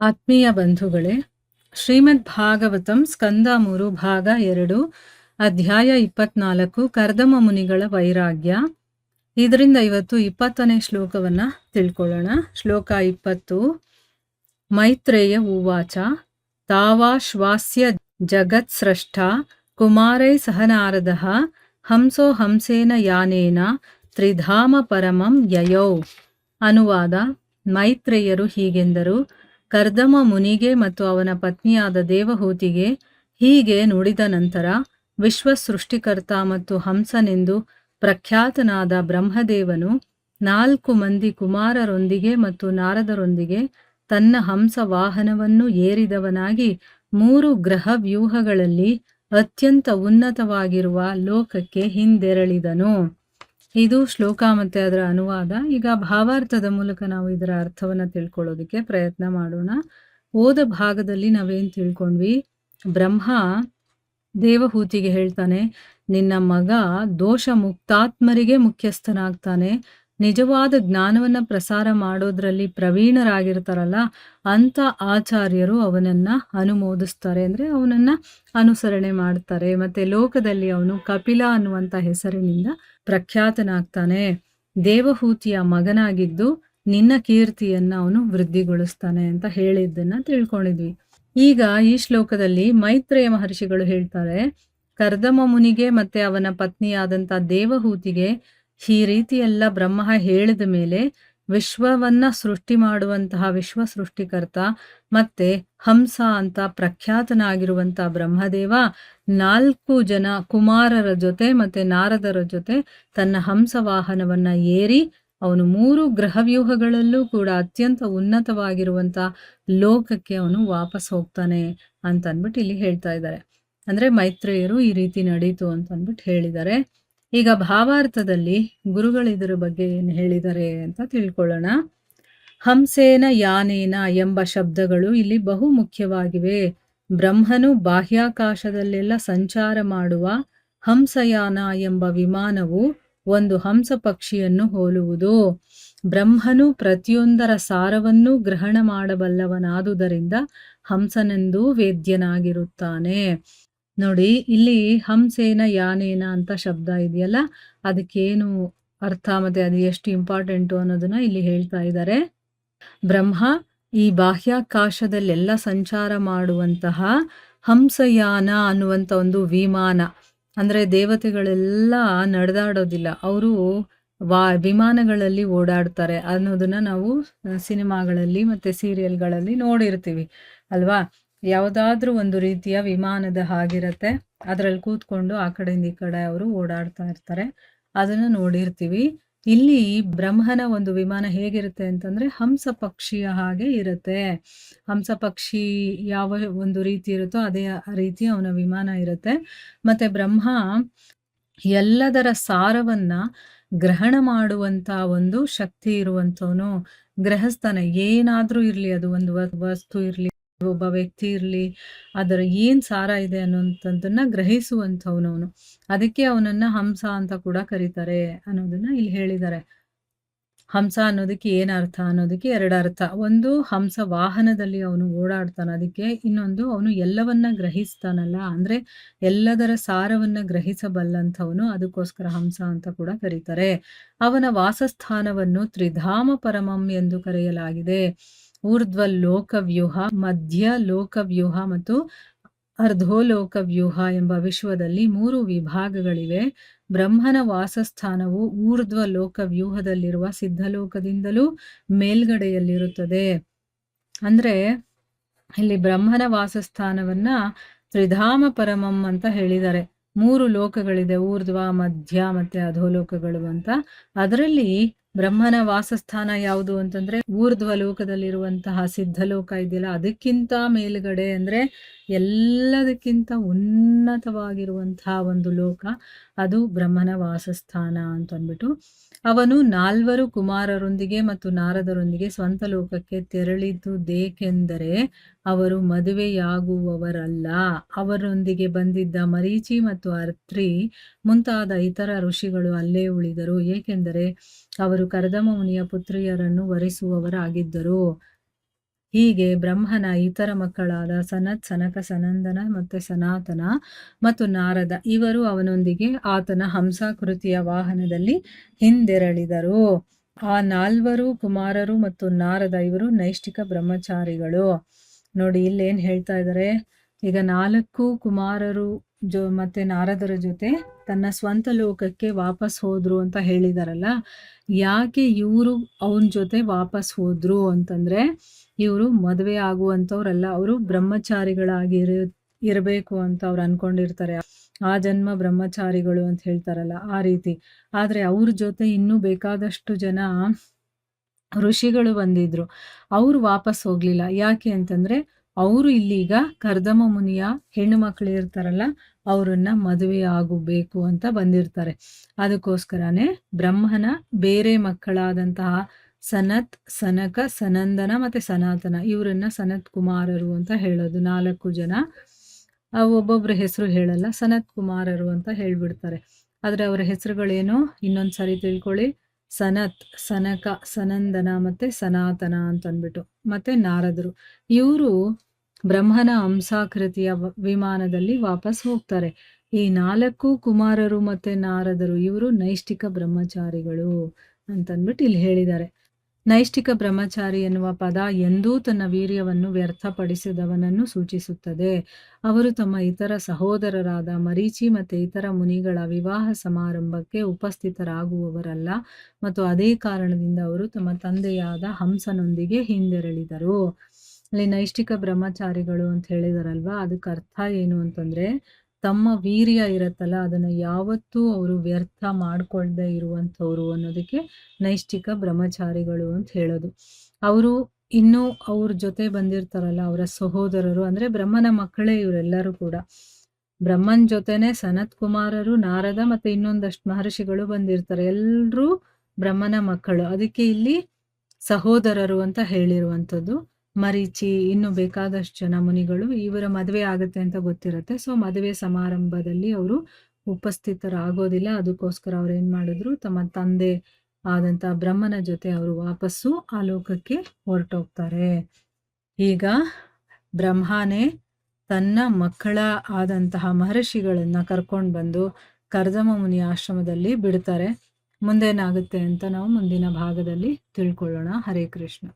ಆತ್ಮೀಯ ಬಂಧುಗಳೇ, ಶ್ರೀಮದ್ ಭಾಗವತಂ ಸ್ಕಂದ 3 ಭಾಗ 2 ಅಧ್ಯಾಯ 24 ಕರ್ದಮ ಮುನಿಗಳ ವೈರಾಗ್ಯ. ಇದರಿಂದ ಇವತ್ತು 20ನೇ ಶ್ಲೋಕವನ್ನ ತಿಳ್ಕೊಳ್ಳೋಣ. ಶ್ಲೋಕ 20. ಮೈತ್ರೇಯ ಉವಾಚ ತಾವಾಶ್ವಾಸ್ಯ ಜಗತ್ಸ್ರಷ್ಟ ಕುಮಾರೈ ಸಹ ನಾರದಃ ಹಂಸೋ ಹಂಸೇನ ಯಾನೇನ ತ್ರಿಧಾಮ ಪರಮಂ ಯಯೌ. ಅನುವಾದ: ಮೈತ್ರೇಯರು ಹೀಗೆಂದರು: ಕರ್ದಮ ಮುನಿಗೆ ಮತ್ತು ಅವನ ಪತ್ನಿಯಾದ ದೇವಹೂತಿಗೆ ಹೀಗೆ ನುಡಿದ ನಂತರ ವಿಶ್ವ ಸೃಷ್ಟಿಕರ್ತ ಮತ್ತು ಹಂಸನೆಂದು ಪ್ರಖ್ಯಾತನಾದ ಬ್ರಹ್ಮದೇವನು 4 ಮಂದಿ ಕುಮಾರರೊಂದಿಗೆ ಮತ್ತು ನಾರದರೊಂದಿಗೆ ತನ್ನ ಹಂಸ ವಾಹನವನ್ನು ಏರಿದವನಾಗಿ 3 ಗ್ರಹ ವ್ಯೂಹಗಳಲ್ಲಿ ಅತ್ಯಂತ ಉನ್ನತವಾಗಿರುವ ಲೋಕಕ್ಕೆ ಹಿಂದೆರಳಿದನು. ಇದು ಶ್ಲೋಕ ಮತ್ತೆ ಅದರ ಅನುವಾದ. ಈಗ ಭಾವಾರ್ಥದ ಮೂಲಕ ನಾವು ಇದರ ಅರ್ಥವನ್ನು ತಿಳ್ಕೊಳ್ಳೋದಕ್ಕೆ ಪ್ರಯತ್ನ ಮಾಡೋಣ. ಓದ ಭಾಗದಲ್ಲಿ ನಾವೇನು ತಿಳ್ಕೊಂಡ್ವಿ? ಬ್ರಹ್ಮ ದೇವಹೂತಿಗೆ ಹೇಳ್ತಾನೆ, ನಿನ್ನ ಮಗ ದೋಷ ಮುಕ್ತಾತ್ಮರಿಗೆ ಮುಖ್ಯಸ್ಥನಾಗ್ತಾನೆ, ನಿಜವಾದ ಜ್ಞಾನವನ್ನ ಪ್ರಸಾರ ಮಾಡೋದ್ರಲ್ಲಿ ಪ್ರವೀಣರಾಗಿರ್ತಾರಲ್ಲ ಅಂತ ಆಚಾರ್ಯರು ಅವನನ್ನ ಅನುಮೋದಿಸ್ತಾರೆ, ಅಂದ್ರೆ ಅವನನ್ನ ಅನುಸರಣೆ ಮಾಡ್ತಾರೆ. ಮತ್ತೆ ಲೋಕದಲ್ಲಿ ಅವನು ಕಪಿಲ ಅನ್ನುವಂಥ ಹೆಸರಿನಿಂದ ಪ್ರಖ್ಯಾತನಾಗ್ತಾನೆ. ದೇವಹೂತಿಯ ಮಗನಾಗಿದ್ದು ನಿನ್ನ ಕೀರ್ತಿಯನ್ನ ಅವನು ವೃದ್ಧಿಗೊಳಿಸ್ತಾನೆ ಅಂತ ಹೇಳಿದ್ದನ್ನ ತಿಳ್ಕೊಂಡಿದ್ವಿ. ಈಗ ಈ ಶ್ಲೋಕದಲ್ಲಿ ಮೈತ್ರೇಯ ಮಹರ್ಷಿಗಳು ಹೇಳ್ತಾರೆ, ಕರ್ದಮ ಮುನಿಗೆ ಮತ್ತೆ ಅವನ ಪತ್ನಿಯಾದಂಥ ದೇವಹೂತಿಗೆ ಈ ರೀತಿಯೆಲ್ಲ ಬ್ರಹ್ಮ ಹೇಳಿದ ಮೇಲೆ ವಿಶ್ವವನ್ನ ಸೃಷ್ಟಿ ಮಾಡುವಂತಹ ವಿಶ್ವ ಸೃಷ್ಟಿಕರ್ತ ಮತ್ತೆ ಹಂಸ ಅಂತ ಪ್ರಖ್ಯಾತನಾಗಿರುವಂತ ಬ್ರಹ್ಮದೇವ 4 ಜನ ಕುಮಾರರ ಜೊತೆ ಮತ್ತೆ ನಾರದರ ಜೊತೆ ತನ್ನ ಹಂಸ ವಾಹನವನ್ನ ಏರಿ ಅವನು 3 ಗ್ರಹವ್ಯೂಹಗಳಲ್ಲೂ ಕೂಡ ಅತ್ಯಂತ ಉನ್ನತವಾಗಿರುವಂತ ಲೋಕಕ್ಕೆ ಅವನು ವಾಪಸ್ ಹೋಗ್ತಾನೆ ಅಂತ ಅಂದ್ಬಿಟ್ಟು ಇಲ್ಲಿ ಹೇಳ್ತಾ ಇದ್ದಾರೆ. ಅಂದ್ರೆ ಮೈತ್ರೇಯರು ಈ ರೀತಿ ನಡೀತು ಅಂತ ಅಂದ್ಬಿಟ್ಟು ಹೇಳಿದ್ದಾರೆ. ಈಗ ಭಾವಾರ್ಥದಲ್ಲಿ ಗುರುಗಳು ಇದರ ಬಗ್ಗೆ ಏನು ಹೇಳಿದ್ದಾರೆ ಅಂತ ತಿಳ್ಕೊಳ್ಳೋಣ. ಹಂಸೇನ ಯಾನೇನ ಎಂಬ ಶಬ್ದಗಳು ಇಲ್ಲಿ ಬಹು ಮುಖ್ಯವಾಗಿವೆ. ಬ್ರಹ್ಮನು ಬಾಹ್ಯಾಕಾಶದಲ್ಲೆಲ್ಲ ಸಂಚಾರ ಮಾಡುವ ಹಂಸಯಾನ ಎಂಬ ವಿಮಾನವು ಒಂದು ಹಂಸ ಪಕ್ಷಿಯನ್ನು ಹೋಲುವುದು. ಬ್ರಹ್ಮನು ಪ್ರತಿಯೊಂದರ ಸಾರವನ್ನೂ ಗ್ರಹಣ ಮಾಡಬಲ್ಲವನಾದುದರಿಂದ ಹಂಸನೆಂದೂ ವೇದ್ಯನಾಗಿರುತ್ತಾನೆ. ನೋಡಿ, ಇಲ್ಲಿ ಹಂಸೇನ ಯಾನೇನ ಅಂತ ಶಬ್ದ ಇದೆಯಲ್ಲ, ಅದಕ್ಕೇನು ಅರ್ಥ ಮತ್ತೆ ಅದು ಎಷ್ಟು ಇಂಪಾರ್ಟೆಂಟು ಅನ್ನೋದನ್ನ ಇಲ್ಲಿ ಹೇಳ್ತಾ ಇದ್ದಾರೆ. ಬ್ರಹ್ಮ ಈ ಬಾಹ್ಯಾಕಾಶದಲ್ಲೆಲ್ಲ ಸಂಚಾರ ಮಾಡುವಂತಹ ಹಂಸಯಾನ ಅನ್ನುವಂಥ ಒಂದು ವಿಮಾನ, ಅಂದ್ರೆ ದೇವತೆಗಳೆಲ್ಲ ನಡೆದಾಡೋದಿಲ್ಲ, ಅವರು ವಿಮಾನಗಳಲ್ಲಿ ಓಡಾಡ್ತಾರೆ ಅನ್ನೋದನ್ನ ನಾವು ಸಿನಿಮಾಗಳಲ್ಲಿ ಮತ್ತೆ ಸೀರಿಯಲ್ಗಳಲ್ಲಿ ನೋಡಿರ್ತೀವಿ ಅಲ್ವಾ. ಯಾವುದಾದ್ರೂ ಒಂದು ರೀತಿಯ ವಿಮಾನದ ಹಾಗಿರತ್ತೆ, ಅದರಲ್ಲಿ ಕೂತ್ಕೊಂಡು ಆ ಕಡೆಯಿಂದ ಈ ಕಡೆ ಅವರು ಓಡಾಡ್ತಾ ಇರ್ತಾರೆ, ಅದನ್ನು ನೋಡಿರ್ತೀವಿ. ಇಲ್ಲಿ ಬ್ರಹ್ಮನ ಒಂದು ವಿಮಾನ ಹೇಗಿರುತ್ತೆ ಅಂತಂದ್ರೆ ಹಂಸ ಪಕ್ಷಿಯ ಹಾಗೆ ಇರುತ್ತೆ. ಹಂಸ ಪಕ್ಷಿ ಯಾವ ಒಂದು ರೀತಿ ಇರುತ್ತೋ ಅದೇ ರೀತಿ ಅವನ ವಿಮಾನ ಇರುತ್ತೆ. ಮತ್ತೆ ಬ್ರಹ್ಮ ಎಲ್ಲದರ ಸಾರವನ್ನ ಗ್ರಹಣ ಮಾಡುವಂತ ಒಂದು ಶಕ್ತಿ ಇರುವಂತವನು, ಗ್ರಹಿಸ್ತಾನೆ. ಏನಾದ್ರೂ ಇರ್ಲಿ, ಅದು ಒಂದು ವಸ್ತು ಇರ್ಲಿ, ಒಬ್ಬ ವ್ಯಕ್ತಿ ಇರ್ಲಿ, ಅದರ ಏನ್ ಸಾರ ಇದೆ ಅನ್ನುವಂಥದ್ದನ್ನ ಗ್ರಹಿಸುವಂಥವನವನು. ಅದಕ್ಕೆ ಅವನನ್ನ ಹಂಸ ಅಂತ ಕೂಡ ಕರೀತಾರೆ ಅನ್ನೋದನ್ನ ಇಲ್ಲಿ ಹೇಳಿದ್ದಾರೆ. ಹಂಸ ಅನ್ನೋದಕ್ಕೆ ಏನ್ ಅರ್ಥ ಅನ್ನೋದಕ್ಕೆ 2 ಅರ್ಥ. ಒಂದು, ಹಂಸ ವಾಹನದಲ್ಲಿ ಅವನು ಓಡಾಡ್ತಾನೆ, ಅದಕ್ಕೆ. ಇನ್ನೊಂದು, ಅವನು ಎಲ್ಲವನ್ನ ಗ್ರಹಿಸ್ತಾನಲ್ಲ, ಅಂದ್ರೆ ಎಲ್ಲದರ ಸಾರವನ್ನ ಗ್ರಹಿಸಬಲ್ಲಂಥವನು, ಅದಕ್ಕೋಸ್ಕರ ಹಂಸ ಅಂತ ಕೂಡ ಕರೀತಾರೆ. ಅವನ ವಾಸಸ್ಥಾನವನ್ನು ತ್ರಿಧಾಮ ಪರಮಂ ಎಂದು ಕರೆಯಲಾಗಿದೆ. ಊರ್ಧ್ವ ಲೋಕವ್ಯೂಹ, ಮಧ್ಯ ಲೋಕವ್ಯೂಹ ಮತ್ತು ಅರ್ಧೋಲೋಕ ವ್ಯೂಹ ಎಂಬ ವಿಶ್ವದಲ್ಲಿ 3 ವಿಭಾಗಗಳಿವೆ. ಬ್ರಹ್ಮನ ವಾಸಸ್ಥಾನವು ಊರ್ಧ್ವ ಲೋಕ ವ್ಯೂಹದಲ್ಲಿರುವ ಸಿದ್ಧಲೋಕದಿಂದಲೂ ಮೇಲ್ಗಡೆಯಲ್ಲಿರುತ್ತದೆ. ಅಂದ್ರೆ ಇಲ್ಲಿ ಬ್ರಹ್ಮನ ವಾಸಸ್ಥಾನವನ್ನ ತ್ರಿಧಾಮ ಪರಮಂ ಅಂತ ಹೇಳಿದ್ದಾರೆ. 3 ಲೋಕಗಳಿದೆ, ಊರ್ಧ್ವ, ಮಧ್ಯ ಮತ್ತೆ ಅಧೋಲೋಕಗಳು ಅಂತ. ಅದರಲ್ಲಿ ಬ್ರಹ್ಮನ ವಾಸಸ್ಥಾನ ಯಾವುದು ಅಂತಂದ್ರೆ ಊರ್ಧ್ವ ಲೋಕದಲ್ಲಿರುವಂತಹ ಸಿದ್ಧಲೋಕ ಇದೆಯಲ್ಲ, ಅದಕ್ಕಿಂತ ಮೇಲ್ಗಡೆ, ಅಂದ್ರೆ ಎಲ್ಲದಕ್ಕಿಂತ ಉನ್ನತವಾಗಿರುವಂತಹ ಒಂದು ಲೋಕ, ಅದು ಬ್ರಹ್ಮನ ವಾಸಸ್ಥಾನ ಅಂತ ಅಂದ್ಬಿಟ್ಟು. ಅವನು 4 ಕುಮಾರರೊಂದಿಗೆ ಮತ್ತು ನಾರದರೊಂದಿಗೆ ಸ್ವಂತ ಲೋಕಕ್ಕೆ ತೆರಳಿದ್ದುದೇಕೆಂದರೆ ಅವರು ಮದುವೆಯಾಗುವವರಲ್ಲ. ಅವರೊಂದಿಗೆ ಬಂದಿದ್ದ ಮರೀಚಿ ಮತ್ತು ಅತ್ರಿ ಮುಂತಾದ ಇತರ ಋಷಿಗಳು ಅಲ್ಲೇ ಉಳಿದರು, ಏಕೆಂದರೆ ಅವರು ಕರ್ದಮ ಮುನಿಯ ಪುತ್ರಿಯರನ್ನು ವರಿಸುವವರಾಗಿದ್ದರು. ಹೀಗೆ ಬ್ರಹ್ಮನ ಇತರ ಮಕ್ಕಳಾದ ಸನತ್, ಸನಕ, ಸನಂದನ ಮತ್ತು ಸನಾತನ ಮತ್ತು ನಾರದ ಇವರು ಅವನೊಂದಿಗೆ ಆತನ ಹಂಸಾಕೃತಿಯ ವಾಹನದಲ್ಲಿ ಹಿಂದೆರಳಿದರು. ಆ 4 ಕುಮಾರರು ಮತ್ತು ನಾರದ ಇವರು ನೈಷ್ಠಿಕ ಬ್ರಹ್ಮಚಾರಿಗಳು. ನೋಡಿ ಇಲ್ಲೇನು ಹೇಳ್ತಾ ಇದ್ದಾರೆ, ಈಗ 4 ಕುಮಾರರು ಮತ್ತೆ ನಾರದರ ಜೊತೆ ತನ್ನ ಸ್ವಂತ ಲೋಕಕ್ಕೆ ವಾಪಸ್ ಹೋದ್ರು ಅಂತ ಹೇಳಿದಾರಲ್ಲ, ಯಾಕೆ ಇವರು ಅವನ ಜೊತೆ ವಾಪಸ್ ಹೋದ್ರು ಅಂತಂದ್ರೆ, ಇವರು ಮದುವೆ ಆಗುವಂಥವ್ರಲ್ಲ, ಅವರು ಬ್ರಹ್ಮಚಾರಿಗಳಾಗಿ ಇರಬೇಕು ಅಂತ ಅವ್ರು ಅನ್ಕೊಂಡಿರ್ತಾರೆ. ಆ ಜನ್ಮ ಬ್ರಹ್ಮಚಾರಿಗಳು ಅಂತ ಹೇಳ್ತಾರಲ್ಲ ಆ ರೀತಿ. ಆದ್ರೆ ಅವ್ರ ಜೊತೆ ಇನ್ನೂ ಬೇಕಾದಷ್ಟು ಜನ ಋಷಿಗಳು ಬಂದಿದ್ರು. ಅವರು ವಾಪಸ್ ಹೋಗ್ಲಿಲ್ಲ. ಯಾಕೆ ಅಂತಂದ್ರೆ ಅವರು ಇಲ್ಲೀಗ ಕರ್ದಮ ಮುನಿಯ ಹೆಣ್ಣು ಮಕ್ಕಳು ಇರ್ತಾರಲ್ಲ ಅವರನ್ನ ಮದುವೆ ಆಗಬೇಕು ಅಂತ ಬಂದಿರ್ತಾರೆ. ಅದಕ್ಕೋಸ್ಕರನೇ ಬ್ರಹ್ಮನ ಬೇರೆ ಮಕ್ಕಳಾದಂತಹ ಸನತ್, ಸನಕ, ಸನಂದನ ಮತ್ತೆ ಸನಾತನ ಇವರನ್ನ ಸನತ್ ಕುಮಾರರು ಅಂತ ಹೇಳೋದು. 4 ಜನ ಒಬ್ಬೊಬ್ರ ಹೆಸರು ಹೇಳಲ್ಲ, ಸನತ್ ಕುಮಾರರು ಅಂತ ಹೇಳ್ಬಿಡ್ತಾರೆ. ಆದ್ರೆ ಅವರ ಹೆಸರುಗಳೇನು ಇನ್ನೊಂದ್ಸರಿ ತಿಳ್ಕೊಳ್ಳಿ. ಸನತ್, ಸನಕ, ಸನಂದನ ಮತ್ತೆ ಸನಾತನ ಅಂತ ಅಂದ್ಬಿಟ್ಟು. ಮತ್ತೆ ನಾರದರು ಇವರು ಬ್ರಹ್ಮನ ಹಂಸಾಕೃತಿಯ ವಿಮಾನದಲ್ಲಿ ವಾಪಸ್ ಹೋಗ್ತಾರೆ. ಈ 4 ಕುಮಾರರು ಮತ್ತೆ ನಾರದರು ಇವರು ನೈಷ್ಠಿಕ ಬ್ರಹ್ಮಚಾರಿಗಳು ಅಂತಂದ್ಬಿಟ್ಟು ಇಲ್ಲಿ ಹೇಳಿದ್ದಾರೆ. ನೈಷ್ಠಿಕ ಬ್ರಹ್ಮಚಾರಿ ಎನ್ನುವ ಪದ ಎಂದೂ ತನ್ನ ವೀರ್ಯವನ್ನು ವ್ಯರ್ಥಪಡಿಸಿದವನನ್ನು ಸೂಚಿಸುತ್ತದೆ. ಅವರು ತಮ್ಮ ಇತರ ಸಹೋದರರಾದ ಮರೀಚಿ ಮತ್ತು ಇತರ ಮುನಿಗಳ ವಿವಾಹ ಸಮಾರಂಭಕ್ಕೆ ಉಪಸ್ಥಿತರಾಗುವವರಲ್ಲ ಮತ್ತು ಅದೇ ಕಾರಣದಿಂದ ಅವರು ತಮ್ಮ ತಂದೆಯಾದ ಹಂಸನೊಂದಿಗೆ ಹಿಂದೆರಳಿದರು. ಅಲ್ಲಿ ನೈಷ್ಠಿಕ ಬ್ರಹ್ಮಚಾರಿಗಳು ಅಂತ ಹೇಳಿದಾರಲ್ವಾ, ಅದಕ್ಕೆ ಅರ್ಥ ಏನು ಅಂತಂದ್ರೆ ತಮ್ಮ ವೀರ್ಯ ಇರತ್ತಲ್ಲ ಅದನ್ನು ಯಾವತ್ತೂ ಅವರು ವ್ಯರ್ಥ ಮಾಡ್ಕೊಳ್ದೆ ಇರುವಂಥವ್ರು ಅನ್ನೋದಕ್ಕೆ ನೈಷ್ಠಿಕ ಬ್ರಹ್ಮಚಾರಿಗಳು ಅಂತ ಹೇಳೋದು. ಅವರು ಇನ್ನೂ ಅವ್ರ ಜೊತೆ ಬಂದಿರ್ತಾರಲ್ಲ ಅವರ ಸಹೋದರರು ಅಂದ್ರೆ ಬ್ರಹ್ಮನ ಮಕ್ಕಳೇ ಇವರೆಲ್ಲರೂ ಕೂಡ. ಬ್ರಹ್ಮನ್ ಜೊತೆನೆ ಸನತ್ ಕುಮಾರರು, ನಾರದ ಮತ್ತೆ ಇನ್ನೊಂದಷ್ಟು ಮಹರ್ಷಿಗಳು ಬಂದಿರ್ತಾರೆ. ಎಲ್ರೂ ಬ್ರಹ್ಮನ ಮಕ್ಕಳು. ಅದಕ್ಕೆ ಇಲ್ಲಿ ಸಹೋದರರು ಅಂತ ಹೇಳಿರುವಂಥದ್ದು. ಮರೀಚಿ ಇನ್ನು ಬೇಕಾದಷ್ಟು ಜನ ಮುನಿಗಳು ಇವರ ಮದುವೆ ಆಗುತ್ತೆ ಅಂತ ಗೊತ್ತಿರುತ್ತೆ. ಸೊ ಮದುವೆ ಸಮಾರಂಭದಲ್ಲಿ ಅವರು ಉಪಸ್ಥಿತರಾಗೋದಿಲ್ಲ. ಅದಕ್ಕೋಸ್ಕರ ಅವ್ರು ಏನ್ ಮಾಡಿದ್ರು, ತಮ್ಮ ತಂದೆ ಆದಂತ ಬ್ರಹ್ಮನ ಜೊತೆ ಅವರು ವಾಪಸ್ಸು ಆ ಲೋಕಕ್ಕೆ ಹೊರಟೋಗ್ತಾರೆ. ಈಗ ಬ್ರಹ್ಮನೇ ತನ್ನ ಮಕ್ಕಳ ಆದಂತಹ ಮಹರ್ಷಿಗಳನ್ನ ಕರ್ಕೊಂಡು ಬಂದು ಕರ್ದಮ ಮುನಿ ಆಶ್ರಮದಲ್ಲಿ ಬಿಡ್ತಾರೆ. ಮುಂದೇನಾಗುತ್ತೆ ಅಂತ ನಾವು ಮುಂದಿನ ಭಾಗದಲ್ಲಿ ತಿಳ್ಕೊಳ್ಳೋಣ. ಹರೇ ಕೃಷ್ಣ.